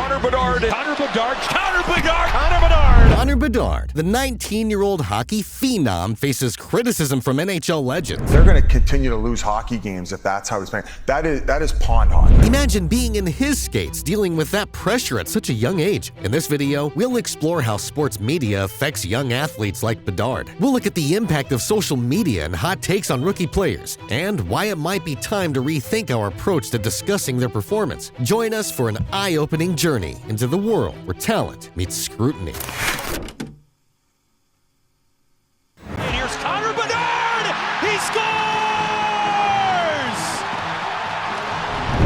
Connor Bedard. Connor Bedard, the 19-year-old hockey phenom, faces criticism from NHL legends. They're going to continue to lose hockey games if that's how he's playing. That is pond hockey. Imagine being in his skates, dealing with that pressure at such a young age. In this video, we'll explore how sports media affects young athletes like Bedard. We'll look at the impact of social media and hot takes on rookie players, and why it might be time to rethink our approach to discussing their performance. Join us for an eye-opening journey into the world where talent meets scrutiny. And here's Connor Bedard. He scores!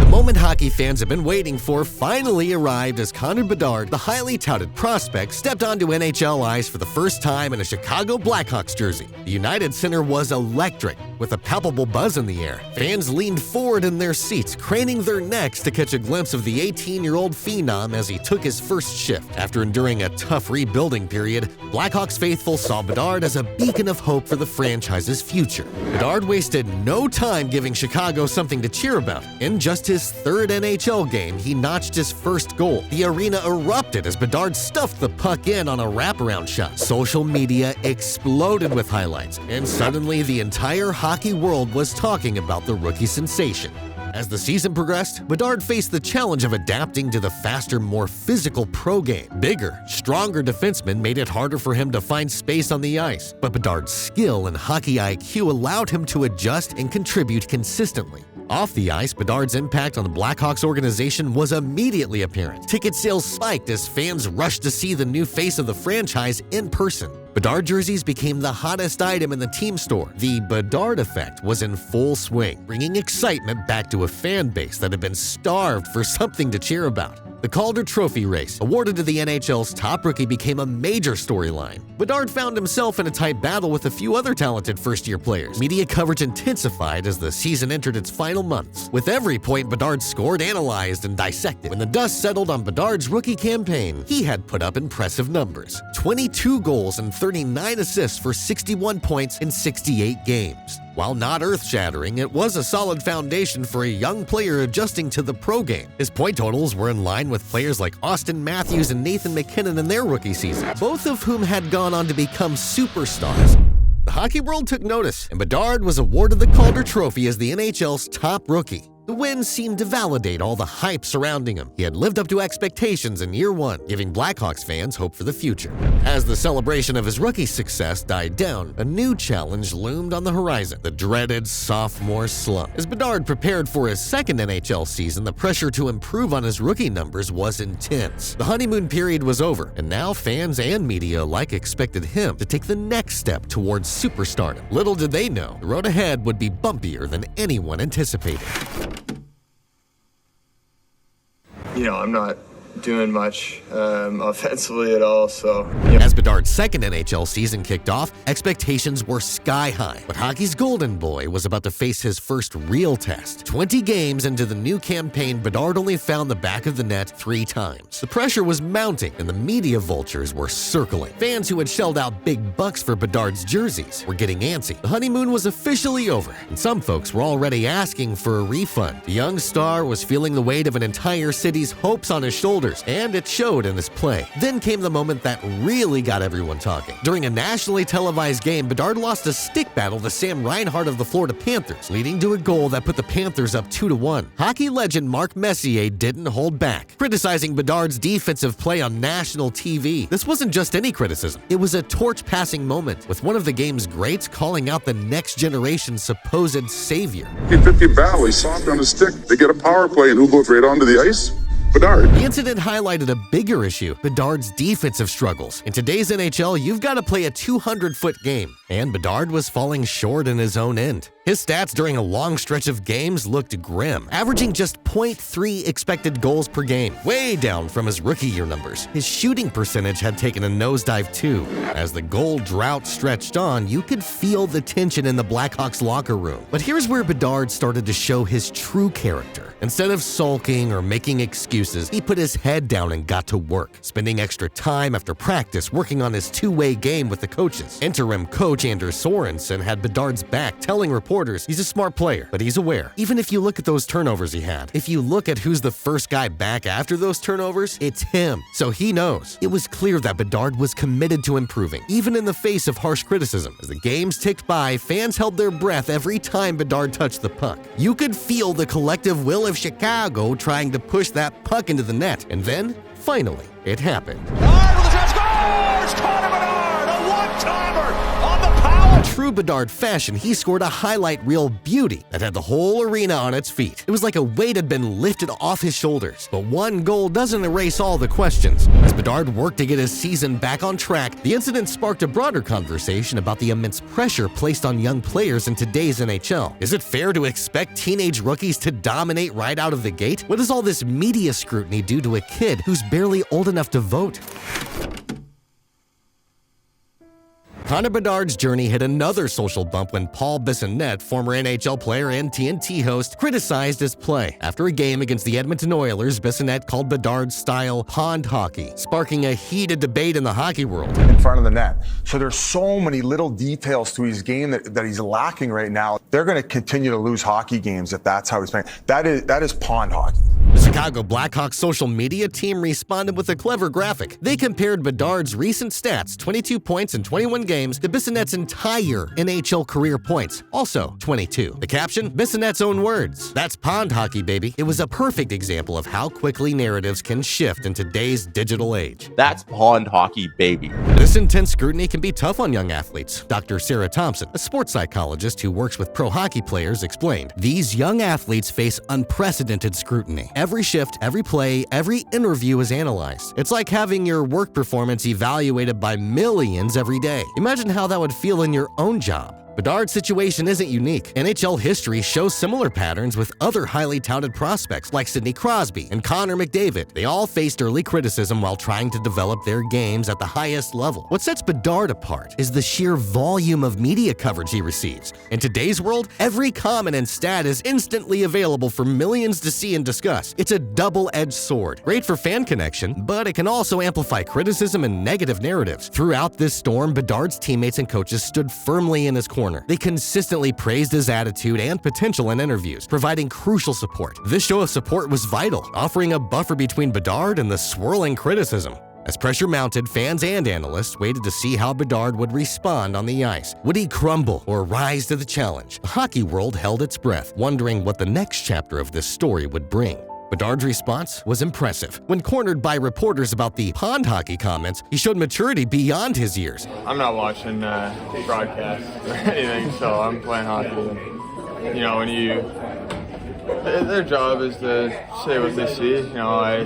The moment hockey fans have been waiting for finally arrived as Connor Bedard, the highly touted prospect, stepped onto NHL ice for the first time in a Chicago Blackhawks jersey. The United Center was electric, with a palpable buzz in the air. Fans leaned forward in their seats, craning their necks to catch a glimpse of the 18-year-old phenom as he took his first shift. After enduring a tough rebuilding period, Blackhawks faithful saw Bedard as a beacon of hope for the franchise's future. Bedard wasted no time giving Chicago something to cheer about. In just his third NHL game, he notched his first goal. The arena erupted as Bedard stuffed the puck in on a wraparound shot. Social media exploded with highlights, and suddenly the entire hockey world was talking about the rookie sensation. As the season progressed, Bedard faced the challenge of adapting to the faster, more physical pro game. Bigger, stronger defensemen made it harder for him to find space on the ice, but Bedard's skill and hockey IQ allowed him to adjust and contribute consistently. Off the ice, Bedard's impact on the Blackhawks organization was immediately apparent. Ticket sales spiked as fans rushed to see the new face of the franchise in person. Bedard jerseys became the hottest item in the team store. The Bedard effect was in full swing, bringing excitement back to a fan base that had been starved for something to cheer about. The Calder Trophy race, awarded to the NHL's top rookie, became a major storyline. Bedard found himself in a tight battle with a few other talented first-year players. Media coverage intensified as the season entered its final months, with every point Bedard scored analyzed and dissected. When the dust settled on Bedard's rookie campaign, he had put up impressive numbers: 22 goals and 39 assists for 61 points in 68 games. While not earth-shattering, it was a solid foundation for a young player adjusting to the pro game. His point totals were in line with players like Austin Matthews and Nathan MacKinnon in their rookie seasons, both of whom had gone on to become superstars. The hockey world took notice, and Bedard was awarded the Calder Trophy as the NHL's top rookie. The win seemed to validate all the hype surrounding him. He had lived up to expectations in year one, giving Blackhawks fans hope for the future. As the celebration of his rookie success died down, a new challenge loomed on the horizon: the dreaded sophomore slump. As Bedard prepared for his second NHL season, the pressure to improve on his rookie numbers was intense. The honeymoon period was over, and now fans and media alike expected him to take the next step towards superstardom. Little did they know, the road ahead would be bumpier than anyone anticipated. I'm not doing much offensively at all, so... As Bedard's second NHL season kicked off, expectations were sky high. But hockey's golden boy was about to face his first real test. 20 games into the new campaign, Bedard only found the back of the net 3 times. The pressure was mounting, and the media vultures were circling. Fans who had shelled out big bucks for Bedard's jerseys were getting antsy. The honeymoon was officially over, and some folks were already asking for a refund. The young star was feeling the weight of an entire city's hopes on his shoulders, and it showed in his play. Then came the moment that really got everyone talking. During a nationally televised game, Bedard lost a stick battle to Sam Reinhart of the Florida Panthers, leading to a goal that put the Panthers up 2-1. Hockey legend Messier didn't hold back, criticizing Bedard's defensive play on national TV. This wasn't just any criticism. It was a torch-passing moment, with one of the game's greats calling out the next generation's supposed savior. 50-50 battle, he's soft on his stick. They get a power play, and who goes right onto the ice? Bedard. The incident highlighted a bigger issue: Bedard's defensive struggles. In today's NHL, you've got to play a 200-foot game, and Bedard was falling short in his own end. His stats during a long stretch of games looked grim, averaging just .3 expected goals per game, way down from his rookie year numbers. His shooting percentage had taken a nosedive too. As the goal drought stretched on, you could feel the tension in the Blackhawks locker room. But here's where Bedard started to show his true character. Instead of sulking or making excuses, he put his head down and got to work, spending extra time after practice working on his two-way game with the coaches. Interim coach Anders Sorensen had Bedard's back, telling reporters he's a smart player, but he's aware. Even if you look at those turnovers he had, if you look at who's the first guy back after those turnovers, it's him. So he knows. It was clear that Bedard was committed to improving, even in the face of harsh criticism. As the games ticked by, fans held their breath every time Bedard touched the puck. You could feel the collective will of Chicago trying to push that puck into the net. And then, finally, it happened. Bedard with the shot, scores! Connor Bedard, a one-timer on the power. In true Bedard fashion, he scored a highlight reel beauty that had the whole arena on its feet. It was like a weight had been lifted off his shoulders. But one goal doesn't erase all the questions. As Bedard worked to get his season back on track, the incident sparked a broader conversation about the immense pressure placed on young players in today's NHL. Is it fair to expect teenage rookies to dominate right out of the gate? What does all this media scrutiny do to a kid who's barely old enough to vote? Connor Bedard's journey hit another social bump when Paul Bissonnette, former NHL player and TNT host, criticized his play. After a game against the Edmonton Oilers, Bissonnette called Bedard's style pond hockey, sparking a heated debate in the hockey world. In front of the net. So there's so many little details to his game that he's lacking right now. They're going to continue to lose hockey games if that's how he's playing. That is pond hockey. The Chicago Blackhawks social media team responded with a clever graphic. They compared Bedard's recent stats, 22 points in 21 games, to Bissonnette's entire NHL career points, also 22. The caption? Bissonnette's own words. That's pond hockey, baby. It was a perfect example of how quickly narratives can shift in today's digital age. That's pond hockey, baby. This intense scrutiny can be tough on young athletes. Dr. Sarah Thompson, a sports psychologist who works with pro hockey players, explained. These young athletes face unprecedented scrutiny. Every shift, every play, every interview is analyzed. It's like having your work performance evaluated by millions every day. Imagine how that would feel in your own job. Bedard's situation isn't unique. NHL history shows similar patterns with other highly touted prospects like Sidney Crosby and Connor McDavid. They all faced early criticism while trying to develop their games at the highest level. What sets Bedard apart is the sheer volume of media coverage he receives. In today's world, every comment and stat is instantly available for millions to see and discuss. It's a double-edged sword. Great for fan connection, but it can also amplify criticism and negative narratives. Throughout this storm, Bedard's teammates and coaches stood firmly in his corner. They consistently praised his attitude and potential in interviews, providing crucial support. This show of support was vital, offering a buffer between Bedard and the swirling criticism. As pressure mounted, fans and analysts waited to see how Bedard would respond on the ice. Would he crumble or rise to the challenge? The hockey world held its breath, wondering what the next chapter of this story would bring. Bedard's response was impressive. When cornered by reporters about the pond hockey comments, he showed maturity beyond his years. I'm not watching broadcasts or anything, so I'm playing hockey. And, you know, when their job is to say what they see. You know, I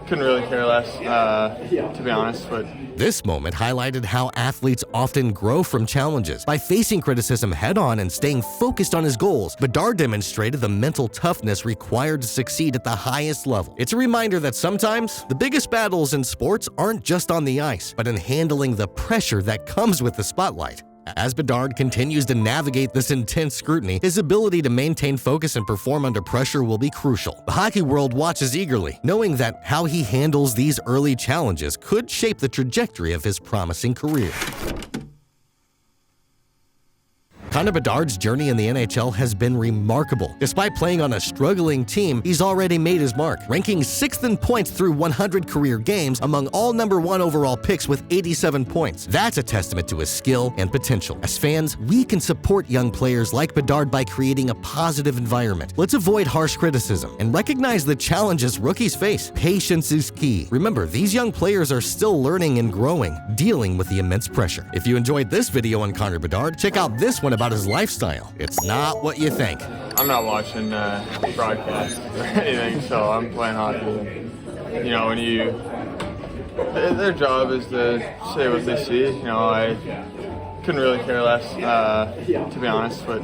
couldn't really care less, to be honest, but this moment highlighted how athletes often grow from challenges. By facing criticism head-on and staying focused on his goals, Bedard demonstrated the mental toughness required to succeed at the highest level. It's a reminder that sometimes the biggest battles in sports aren't just on the ice, but in handling the pressure that comes with the spotlight. As Bedard continues to navigate this intense scrutiny, his ability to maintain focus and perform under pressure will be crucial. The hockey world watches eagerly, knowing that how he handles these early challenges could shape the trajectory of his promising career. Connor Bedard's journey in the NHL has been remarkable. Despite playing on a struggling team, he's already made his mark, ranking 6th in points through 100 career games among all #1 overall picks with 87 points. That's a testament to his skill and potential. As fans, we can support young players like Bedard by creating a positive environment. Let's avoid harsh criticism and recognize the challenges rookies face. Patience is key. Remember, these young players are still learning and growing, dealing with the immense pressure. If you enjoyed this video on Connor Bedard, check out this one about his lifestyle. It's not what you think. I'm not watching broadcasts or anything, so I'm playing hockey. And, you know, when their job is to say what they see. You know, I couldn't really care less, to be honest, but